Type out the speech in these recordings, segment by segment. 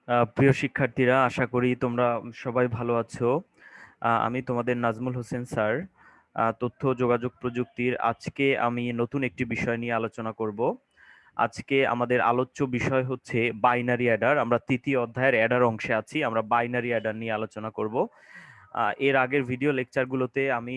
প্রিয় শিক্ষার্থীরা, আশা করি তোমরা সবাই ভালো আছো। আমি তোমাদের নাজমুল হোসেন স্যার, তথ্য যোগাযোগ প্রযুক্তির। আজকে আমি নতুন একটি বিষয় নিয়ে আলোচনা করব। আজকে আমাদের আলোচ্য বিষয় হচ্ছে বাইনারি অ্যাডার। আমরা তৃতীয় অধ্যায়ের অ্যাডার অংশে আছি, আমরা বাইনারি অ্যাডার নিয়ে আলোচনা করব। এর আগের ভিডিও লেকচারগুলোতে আমি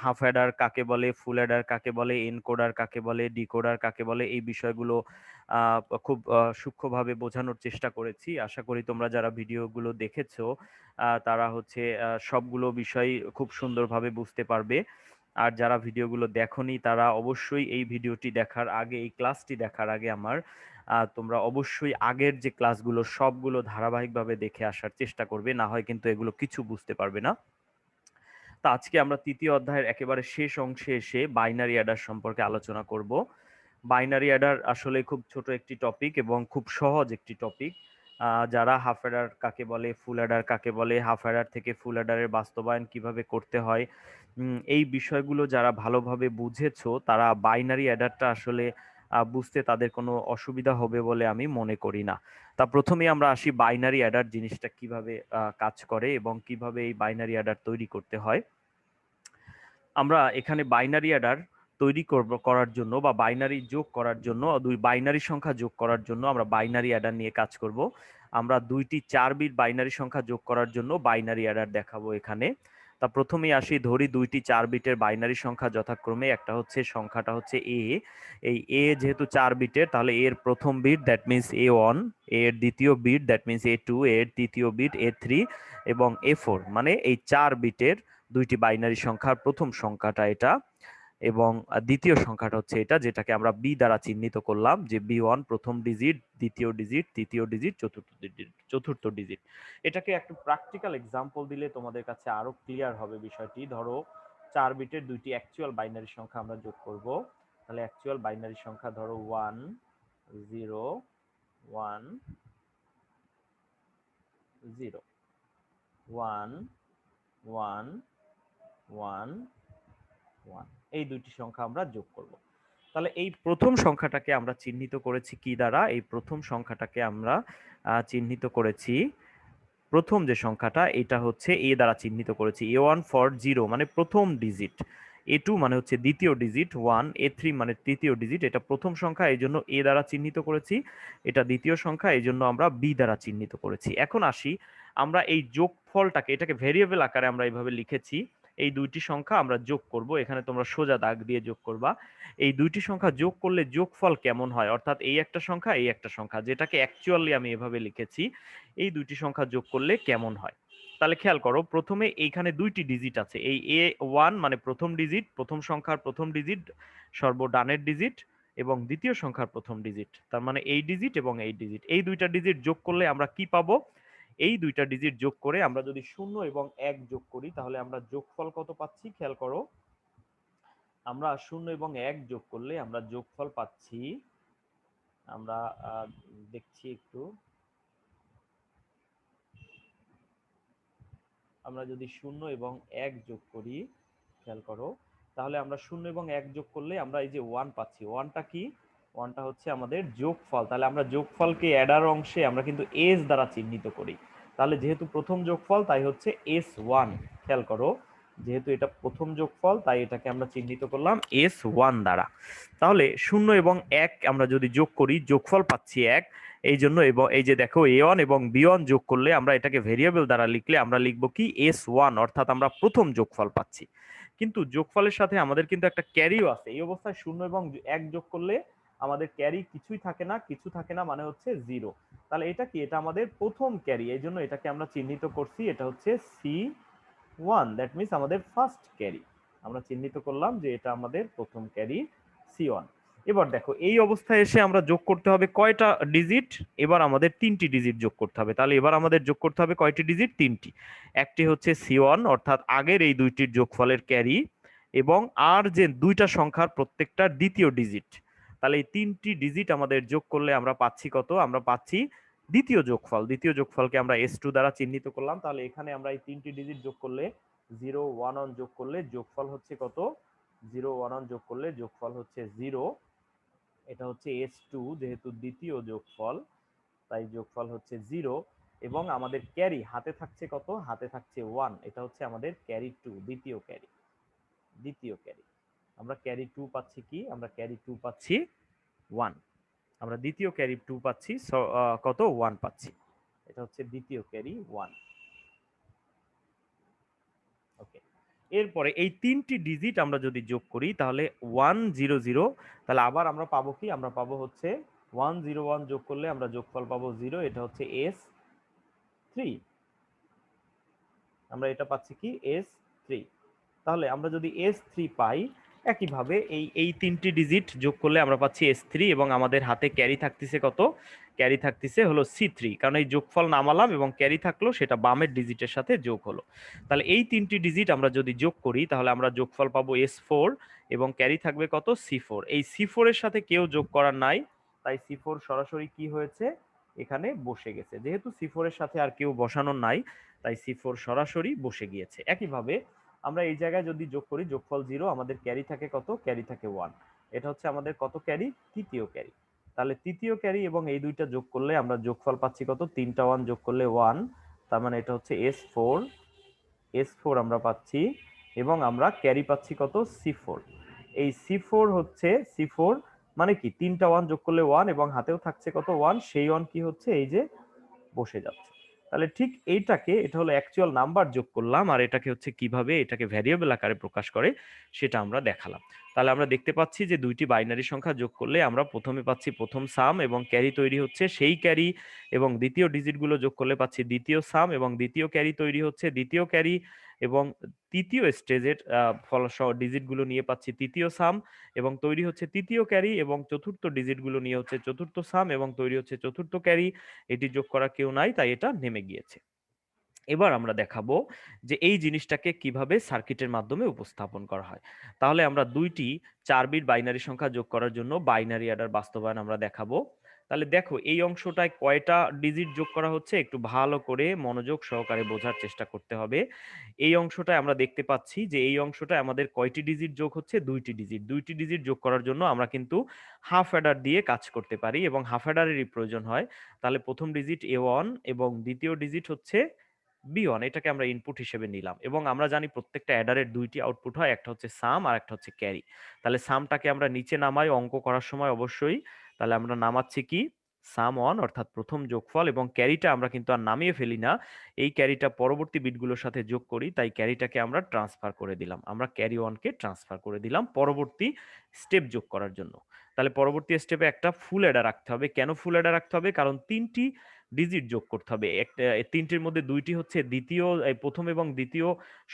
হাফ অ্যাডার কাকে বলে, ফুল অ্যাডার কাকে বলে, এনকোডার কাকে বলে, ডিকোডার কাকে বলে, এই বিষয়গুলো খুব সূক্ষ্মভাবে বোঝানোর চেষ্টা করেছি। আশা করি তোমরা যারা ভিডিওগুলো দেখেছো তারা হচ্ছে সবগুলো বিষয় খুব সুন্দরভাবে বুঝতে পারবে। আর যারা ভিডিওগুলো দেখোনি তারা অবশ্যই এই ভিডিওটি দেখার আগে, এই ক্লাসটি দেখার আগে তোমরা অবশ্যই আগের যে ক্লাসগুলো সবগুলো ধারাবাহিকভাবে দেখে আসার চেষ্টা করবে, না হয় কিন্তু এগুলো কিছু বুঝতে পারবে না। তো আজকে আমরা তৃতীয় অধ্যায়ের একেবারে শেষ অংশে এসে বাইনারি অ্যাডার সম্পর্কে আলোচনা করব। বাইনারি অ্যাডার আসলে খুব ছোট একটি টপিক এবং খুব সহজ একটি টপিক। যারা হাফ অ্যাডার কাকে বলে, ফুল অ্যাডার কাকে বলে, হাফ অ্যাডার থেকে ফুল অ্যাডারের বাস্তবায়ন কিভাবে করতে হয়, এই বিষয়গুলো যারা ভালোভাবে বুঝেছো তারা বাইনারি অ্যাডারটা আসলে বুঝতে তাদের কোনো অসুবিধা হবে বলে আমি মনে করি না। তা প্রথমেই আমরা আসি বাইনারি অ্যাডার জিনিসটা কিভাবে কাজ করে এবং কিভাবে এই বাইনারি অ্যাডার তৈরি করতে হয়। আমরা এখানে বাইনারি অ্যাডার করার জন্য বা বাইনারি যোগ করার জন্য, দুই বাইনারি সংখ্যা যোগ করার জন্য আমরা বাইনারি অ্যাডার নিয়ে কাজ করব। আমরা দুইটি 4 বিট বাইনারি সংখ্যা যোগ করার জন্য বাইনারি অ্যাডার দেখাবো এখানে। তা প্রথমেই আসি, ধরি দুইটি 4 বিটের বাইনারি সংখ্যা যথাক্রমে একটা হচ্ছে, সংখ্যাটা হচ্ছে এ। এই এ যেহেতু 4 বিটের, তাহলে এর প্রথম বিট দ্যাট মিনস A1, এর দ্বিতীয় বিট দ্যাট মিনস A2, এর তৃতীয় বিট A3 এবং A4, মানে এই 4 বিটের দুইটি বাইনারি সংখ্যার প্রথম সংখ্যাটা এটা, এবং দ্বিতীয় সংখ্যাটা হচ্ছে এটা, যেটাকে আমরা বি দ্বারা চিহ্নিত করলাম, যে B1 প্রথম ডিজিট, দ্বিতীয় ডিজিট, তৃতীয় ডিজিট, চতুর্থ ডিজিট। এটাকে একটা প্র্যাকটিক্যাল এক্সাম্পল দিলে তোমাদের কাছে আরো ক্লিয়ার হবে বিষয়টি। ধরো 4 বিটের দুইটি অ্যাকচুয়াল বাইনারি সংখ্যা আমরা যোগ করব। তাহলে অ্যাকচুয়াল বাইনারি সংখ্যা ধরো 1 0 1 0 1 1 1 1, এই দুইটি সংখ্যা আমরা যোগ করব। তাহলে এই প্রথম সংখ্যাটাকে আমরা চিহ্নিত করেছি কি দ্বারা? এই প্রথম সংখ্যাটাকে আমরা চিহ্নিত করেছি, প্রথম যে সংখ্যাটা এটা হচ্ছে এ দ্বারা চিহ্নিত করেছি। A1 ফর 0 মানে প্রথম ডিজিট, A2 মানে হচ্ছে দ্বিতীয় ডিজিট, 1 A3 মানে তৃতীয় ডিজিট। এটা প্রথম সংখ্যা, এই জন্য এ দ্বারা চিহ্নিত করেছি। এটা দ্বিতীয় সংখ্যা, এই জন্য আমরা বি দ্বারা চিহ্নিত করেছি। এখন আসি, আমরা এই যোগফলটাকে, এটাকে ভেরিয়েবল আকারে আমরা এইভাবে লিখেছি। এই দুইটি সংখ্যা আমরা যোগ করব, এখানে তোমরা সোজা দাগ দিয়ে যোগ করবা। এই দুইটি সংখ্যা যোগ করলে যোগফল কেমন হয়, অর্থাৎ এই একটা সংখ্যা, এই একটা সংখ্যা, যেটাকে অ্যাকচুয়ালি আমি এভাবে লিখেছি, এই দুইটি সংখ্যা যোগ করলে কেমন হয়। তাহলে খেয়াল করো, প্রথমে এইখানে দুইটি ডিজিট আছে, এই A1 মানে প্রথম ডিজিট, প্রথম সংখ্যার প্রথম ডিজিট, সর্বডানের ডিজিট, এবং দ্বিতীয় সংখ্যার প্রথম ডিজিট, তার মানে এই ডিজিট এবং এই ডিজিট, এই দুইটা ডিজিট যোগ করলে আমরা কি পাবো? এই দুইটা ডিজিট যোগ করে আমরা যদি 0 এবং 1 যোগ করি, তাহলে আমরা যোগফল কত পাচ্ছি খেয়াল করো। আমরা 0 এবং 1 যোগ করলে আমরা যোগফল পাচ্ছি, আমরা দেখছি একটু, আমরা যদি 0 এবং 1 যোগ করি, খেয়াল করো, তাহলে আমরা 0 এবং 1 যোগ করলে আমরা এই যে 1 পাচ্ছি। 1টা কি? 1টা হচ্ছে আমাদের যোগফল। তাহলে আমরা যোগফলকে অ্যাডার অংশে আমরা কিন্তু এস দ্বারা চিহ্নিত করি। তাহলে যেহেতু প্রথম যোগফল তাই হচ্ছে S1। খেয়াল করো, যেহেতু এটা প্রথম যোগফল তাই এটাকে আমরা চিহ্নিত করলাম S1 দ্বারা। তাহলে 0 এবং 1 আমরা যদি যোগ করি, যোগফল পাচ্ছি 1। এই জন্য, এবং এই যে দেখো A1 এবং B1 যোগ করলে আমরা এটাকে ভেরিয়েবল দ্বারা লিখলে আমরা লিখবো কি S1, অর্থাৎ আমরা প্রথম যোগফল পাচ্ছি। কিন্তু যোগফলের সাথে আমাদের কিন্তু একটা ক্যারিও আছে। এই অবস্থায় 0 এবং 1 যোগ করলে আমাদের ক্যারি কিছুই থাকে না, কিছু থাকে না মানে হচ্ছে 0। তাহলে এটা কি? এটা আমাদের প্রথম ক্যারি, এই জন্য এটাকে আমরা চিহ্নিত করছি, এটা হচ্ছে C1, দ্যাট মিনস আমাদের ফার্স্ট ক্যারি। আমরা চিহ্নিত করলাম যে এটা আমাদের প্রথম ক্যারি C1। এবার দেখো, এই অবস্থায় এসে আমরা যোগ করতে হবে কয়টা ডিজিট? এবার আমাদের 3টি ডিজিট যোগ করতে হবে। তাহলে এবার আমাদের যোগ করতে হবে কয়টি ডিজিট? 3টি। একটি হচ্ছে C1, অর্থাৎ আগের এই দুইটির যোগফলের ক্যারি, এবং আর যে দুইটা সংখ্যার প্রত্যেকটার দ্বিতীয় ডিজিট। তাহলে এই 3টি ডিজিট আমাদের যোগ করলে আমরা পাচ্ছি কত? আমরা পাচ্ছি দ্বিতীয় যোগফল। দ্বিতীয় যোগফলকে আমরা S2 দ্বারা চিহ্নিত করলাম। তাহলে এখানে আমরা এই 3টি ডিজিট যোগ করলে, 0 1 1 যোগ করলে যোগফল হচ্ছে কত? 0 1 1 যোগ করলে যোগফল হচ্ছে 0। এটা হচ্ছে S2 যেহেতু দ্বিতীয় যোগফল। তাই যোগফল হচ্ছে 0। এবং আমাদের ক্যারি হাতে থাকছে কত? হাতে থাকছে 1। এটা হচ্ছে আমাদের ক্যারি 2, দ্বিতীয় ক্যারি। দ্বিতীয় ক্যারি আমরা ক্যারি 2 পাচ্ছি কি? আমরা ক্যারি 2 পাচ্ছি 1। আমরা দ্বিতীয় ক্যারি 2 পাচ্ছি, কত? 1 পাচ্ছি। এটা হচ্ছে দ্বিতীয় ক্যারি 1। ওকে, এরপরে এই তিনটি ডিজিট আমরা যদি যোগ করি তাহলে 100, তাহলে আবার আমরা পাবো কি? আমরা পাবো হচ্ছে 101 যোগ করলে আমরা যোগফল পাবো 0। এটা হচ্ছে S3। আমরা এটা পাচ্ছি কি? S3। তাহলে আমরা যদি S3 পাই, একইভাবে এই তিনটি ডিজিট যোগ করলে আমরা পাচ্ছি S3 এবং আমাদের হাতে ক্যারি থাকতেছে কত? ক্যারি থাকতেছে হলো C3, কারণ এই যোগফল নামালাম এবং ক্যারি থাকলো, সেটা বামের ডিজিটের সাথে যোগ হলো। তাহলে এই তিনটি ডিজিট আমরা যদি যোগ করি তাহলে আমরা যোগফল পাবো S4 এবং ক্যারি থাকবে কত? C4। এই C4 এর সাথে কেউ যোগ করার নাই, তাই C4 সরাসরি কি হয়েছে? এখানে বসে গেছে। যেহেতু C4 এর সাথে আর কেউ বসানোর নাই, তাই C4 সরাসরি বসে গিয়েছে। একইভাবে আমরা এই জায়গায় যদি যোগ করি, যোগফল 0, আমাদের ক্যারি থাকে কত? ক্যারি থাকে 1। এটা হচ্ছে আমাদের কত ক্যারি? তৃতীয় ক্যারি। তাহলে তৃতীয় ক্যারি এবং এই দুইটা যোগ করলে আমরা যোগফল পাচ্ছি কত? 3টা 1 যোগ করলে 1, তার মানে এটা হচ্ছে S4। S4 আমরা পাচ্ছি এবং আমরা ক্যারি পাচ্ছি কত? C4। এই C4 হচ্ছে C4 মানে কি? 3টা 1 যোগ করলে 1 এবং হাতেও থাকছে কত? 1। সেই 1 কি হচ্ছে? এই যে বসে যাচ্ছে। তাহলে ঠিক এইটাকে, এটা হলো অ্যাকচুয়াল নাম্বার যোগ করলাম, আর এটাকে হচ্ছে কিভাবে এটাকে ভ্যারিয়েবল আকারে প্রকাশ করে সেটা আমরা দেখালাম। তাহলে আমরা দেখতে পাচ্ছি যে দুইটি বাইনারি সংখ্যা যোগ করলে আমরা প্রথমে পাচ্ছি প্রথম সাম এবং ক্যারি তৈরি হচ্ছে সেই ক্যারি, এবং দ্বিতীয় ডিজিটগুলো যোগ করলে পাচ্ছি দ্বিতীয় সাম এবং দ্বিতীয় ক্যারি তৈরি হচ্ছে দ্বিতীয় ক্যারি, এবং তৃতীয় স্টেজের ফলসহ ডিজিটগুলো নিয়ে পাচ্ছি তৃতীয় সাম এবং তৈরি হচ্ছে তৃতীয় ক্যারি, এবং চতুর্থ ডিজিটগুলো নিয়ে হচ্ছে চতুর্থ সাম এবং তৈরি হচ্ছে চতুর্থ ক্যারি। এটি যোগ করা কেউ নাই, তাই এটা নেমে গিয়েছে। এবার আমরা দেখাবো যে এই জিনিসটাকে কিভাবে সার্কিটের মাধ্যমে উপস্থাপন করা হয়। তাহলে আমরা দুইটি 4 বিট বাইনারি সংখ্যা যোগ করার জন্য বাইনারি অ্যাডার বাস্তবায়ন আমরা দেখাবো। তাহলে দেখো এই অংশটায় কয়টা ডিজিট যোগ করা হচ্ছে, একটু ভালো করে মনোযোগ সহকারে বোঝার চেষ্টা করতে হবে। এই অংশটায় আমরা দেখতে পাচ্ছি যে এই অংশটায় আমাদের কয়টি ডিজিট যোগ হচ্ছে? দুইটি ডিজিট। দুইটি ডিজিট যোগ করার জন্য আমরা কিন্তু হাফ অ্যাডার দিয়ে কাজ করতে পারি এবং হাফ অ্যাডারেরই প্রয়োজন হয়। তাহলে প্রথম ডিজিট A1 এবং দ্বিতীয় ডিজিট হচ্ছে B1, এটাকে আমরা ইনপুট হিসেবে নিলাম এবং আমরা জানি প্রত্যেকটা অ্যাডারের দুইটি আউটপুট হয়, একটা হচ্ছে সাম আর একটা হচ্ছে ক্যারি। তাহলে সামটাকে আমরা নিচে নামাই অঙ্ক করার সময় অবশ্যই। তাহলে আমরা নামাচ্ছি কি? সাম 1 অর্থাৎ প্রথম যোগফল, এবং ক্যারিটা আমরা কিন্তু আর নামিয়ে ফেলি না, এই ক্যারিটা পরবর্তী বিটগুলোর সাথে যোগ করি, তাই ক্যারিটাকে আমরা ট্রান্সফার করে দিলাম। আমরা ক্যারি 1কে ট্রান্সফার করে দিলাম পরবর্তী স্টেপ যোগ করার জন্য। তাহলে পরবর্তী স্টেপে একটা ফুল অ্যাডার রাখতে হবে। কেন ফুল অ্যাডার রাখতে হবে? কারণ তিনটি ডিজিট যোগ করতে হবে। একটা তিনটির মধ্যে দুইটি হচ্ছে দ্বিতীয়, প্রথম এবং দ্বিতীয়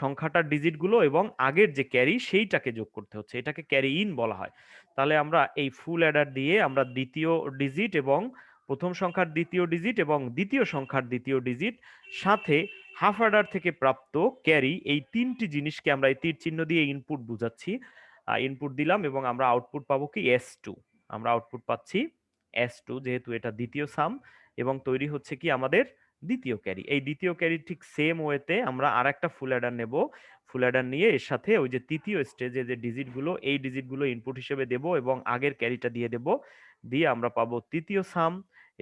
সংখ্যাটার ডিজিটগুলো, এবং আগের যে ক্যারি সেইটাকে যোগ করতে হচ্ছে, এটাকে ক্যারি ইন বলা হয়। তাহলে আমরা এই ফুল অ্যাডার দিয়ে আমরা দ্বিতীয় ডিজিট এবং প্রথম সংখ্যার দ্বিতীয় ডিজিট এবং দ্বিতীয় সংখ্যার দ্বিতীয় ডিজিট সাথে হাফ অ্যাডার থেকে প্রাপ্ত ক্যারি, এই তিনটি জিনিসকে আমরা এই তীর চিহ্ন দিয়ে ইনপুট বুঝাচ্ছি। ইনপুট দিলাম এবং আমরা আউটপুট পাবো কি? S2। আমরা আউটপুট পাচ্ছি S2, যেহেতু এটা দ্বিতীয় সাম এবং তৈরি হচ্ছে কি আমাদের দ্বিতীয় ক্যারি। এই দ্বিতীয় ক্যারি ঠিক সেম ওয়েতে আমরা আর একটা ফুল অ্যাডার নেব। ফুল অ্যাডার নিয়ে এর সাথে ওই যে তৃতীয় স্টেজে যে ডিজিটগুলো, এই ডিজিটগুলো ইনপুট হিসেবে দেব এবং আগের ক্যারিটা দিয়ে দেব। দিয়ে আমরা পাবো তৃতীয় সাম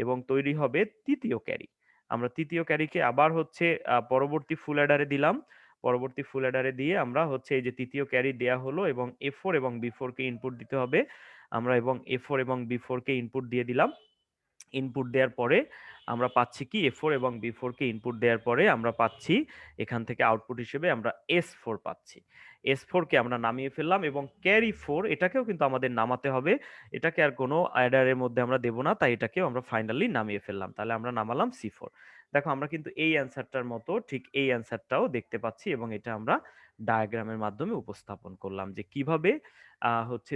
এবং তৈরি হবে তৃতীয় ক্যারি। আমরা তৃতীয় ক্যারিকে আবার হচ্ছে পরবর্তী ফুল অ্যাডারে দিলাম। পরবর্তী ফুল অ্যাডারে দিয়ে আমরা হচ্ছে এই যে তৃতীয় ক্যারি দেয়া হলো এবং A4 এবং B4 কে ইনপুট দিতে হবে। আমরা এবং A4 এবং B4 কে ইনপুট দিয়ে দিলাম। ইনপুট দেওয়ার পরে আমরা পাচ্ছি কি? A4 এবং B4 কে ইনপুট দেওয়ার পরে আমরা পাচ্ছি এখান থেকে আউটপুট হিসেবে আমরা S4 পাচ্ছি। S4 কে আমরা নামিয়ে ফেললাম এবং ক্যারি 4 এটাকেও কিন্তু আমাদের নামাতে হবে। এটাকে আর কোনো অ্যাডারের মধ্যে আমরা দেব না, তাই এটাকেও আমরা ফাইনালি নামিয়ে ফেললাম। তাহলে আমরা নামালাম C4। দেখো আমরা কিন্তু এই অ্যান্সারটার মতো ঠিক এই অ্যান্সারটাও দেখতে পাচ্ছি এবং এটা আমরা ডায়াগ্রামের মাধ্যমে উপস্থাপন করলাম যে কিভাবে হচ্ছে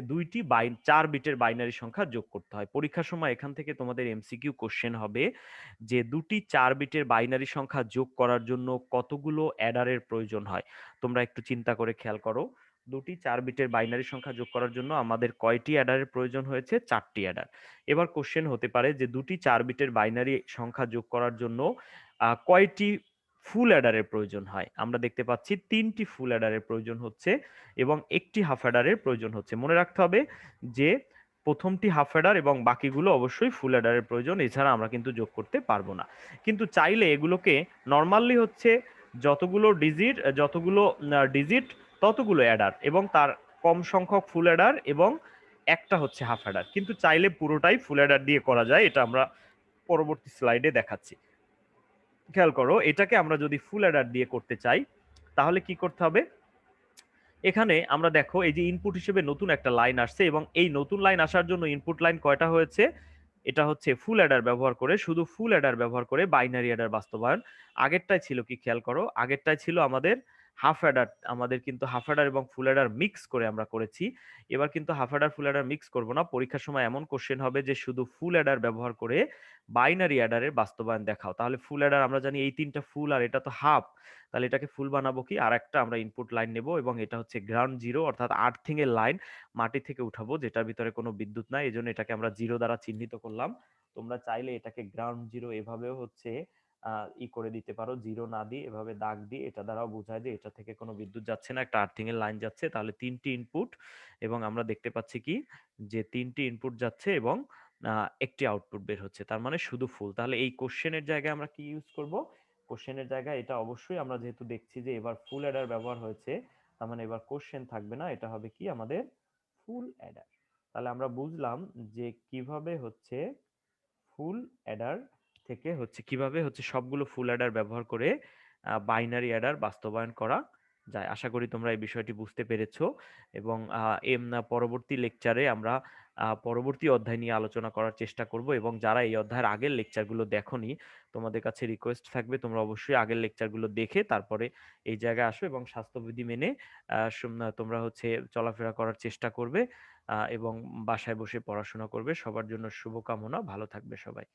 4 বিটের বাইনারি সংখ্যা যোগ করতে হয়। পরীক্ষার সময় এখান থেকে তোমাদের এমসিকিউ কোশ্চেন হবে যে দুটি 4 বিটের বাইনারি সংখ্যা যোগ করার জন্য কতগুলো অ্যাডারের প্রয়োজন হয়। তোমরা একটু চিন্তা করে খেয়াল করো, দুটি 4 বিটের বাইনারি সংখ্যা যোগ করার জন্য আমাদের কয়টি অ্যাডারের প্রয়োজন হয়েছে? 4টি অ্যাডার। এবার কোশ্চেন হতে পারে যে দুটি 4 বিটের বাইনারি সংখ্যা যোগ করার জন্য কয়টি ফুল অ্যাডারের প্রয়োজন হয়? আমরা দেখতে পাচ্ছি 3টি ফুল অ্যাডারের প্রয়োজন হচ্ছে এবং একটি হাফ অ্যাডারের প্রয়োজন হচ্ছে। মনে রাখতে হবে যে প্রথমটি হাফ অ্যাডার এবং বাকিগুলো অবশ্যই ফুল অ্যাডারের প্রয়োজন, এছাড়া আমরা কিন্তু যোগ করতে পারবো না। কিন্তু চাইলে এগুলোকে নর্মালি হচ্ছে যতগুলো ডিজিট ততগুলো অ্যাডার, এবং তার কম সংখ্যক ফুল অ্যাডার এবং একটা হচ্ছে হাফ অ্যাডার। কিন্তু চাইলে পুরোটাই ফুল অ্যাডার দিয়ে করা যায়, এটা আমরা পরবর্তী স্লাইডে দেখাচ্ছি। খেয়াল করো, এটাকে আমরা যদি ফুল অ্যাডার দিয়ে করতে চাই তাহলে কি করতে হবে। এখানে আমরা দেখো এই যে ইনপুট হিসেবে নতুন একটা লাইন আসছে, এবং এই নতুন লাইন আসার জন্য ইনপুট লাইন কয়টা হয়েছে, এটা হচ্ছে ফুল অ্যাডার ব্যবহার করে, শুধু ফুল অ্যাডার ব্যবহার করে বাইনারি অ্যাডার বাস্তবায়ন। আগেরটাই ছিল কি খেয়াল করো, আগেরটাই ছিল আমাদের হাফ অ্যাডার, আমাদের কিন্তু হাফ অ্যাডার এবং ফুল অ্যাডার মিক্স করে আমরা করেছি। এবার কিন্তু হাফ অ্যাডার ফুল অ্যাডার মিক্স করব না, পরীক্ষার সময় এমন কোশ্চেন হবে যে শুধু ফুল অ্যাডার ব্যবহার করে বাইনারি অ্যাডারের বাস্তবায়ন দেখাও। তাহলে ফুল অ্যাডার আমরা জানি এই তিনটা ফুল আর এটা তো হাফ, তাহলে এটাকে ফুল বানাবো কি, আর একটা আমরা ইনপুট লাইন নেব এবং এটা হচ্ছে গ্রাউন্ড জিরো অর্থাৎ আর্থিং এর লাইন, মাটি থেকে উঠাবো যেটার ভিতরে কোনো বিদ্যুৎ নাই, এজন্য এটাকে আমরা জিরো দ্বারা চিহ্নিত করলাম। তোমরা চাইলে এটাকে গ্রাউন্ড জিরো এভাবেও হচ্ছে করে দিতে পারো, জিরো না দিয়ে এভাবে দাগ দিয়ে এটা দ্বারাও বোঝায় যে এটা থেকে কোনো বিদ্যুৎ যাচ্ছে না, একটা আর্থিং এর লাইন যাচ্ছে। তাহলে তিনটি ইনপুট এবং আমরা দেখতে পাচ্ছি কি যে তিনটি ইনপুট যাচ্ছে এবং একটি আউটপুট বের হচ্ছে, তার মানে শুধু ফুল। তাহলে এই কোশ্চেনের জায়গায় আমরা কি ইউজ করব, কোশ্চেনের জায়গায় এটা অবশ্যই আমরা যেহেতু দেখছি যে এবার ফুল অ্যাডার ব্যবহার হয়েছে, তার মানে এবার কোশ্চেন থাকবে না, এটা হবে কি আমাদের ফুল অ্যাডার। তাহলে আমরা বুঝলাম যে কিভাবে হচ্ছে ফুল অ্যাডার থেকে হচ্ছে কিভাবে হচ্ছে সবগুলো ফুল অ্যাডার ব্যবহার করে বাইনারি অ্যাডার বাস্তবায়ন করা যায়। আশা করি তোমরা এই বিষয়টি বুঝতে পেরেছো, এবং পরবর্তী লেকচারে আমরা পরবর্তী অধ্যায় নিয়ে আলোচনা করার চেষ্টা করব। এবং যারা এই অধ্যায়ের আগের লেকচারগুলো দেখোনি, তোমাদের কাছে রিকোয়েস্ট থাকবে তোমরা অবশ্যই আগের লেকচারগুলো দেখে তারপরে এই জায়গায় আসো এবং স্বাস্থ্যবিধি মেনে তোমরা হচ্ছে চলাফেরা করার চেষ্টা করবে এবং বাসায় বসে পড়াশোনা করবে। সবার জন্য শুভকামনা, ভালো থাকবে সবাই।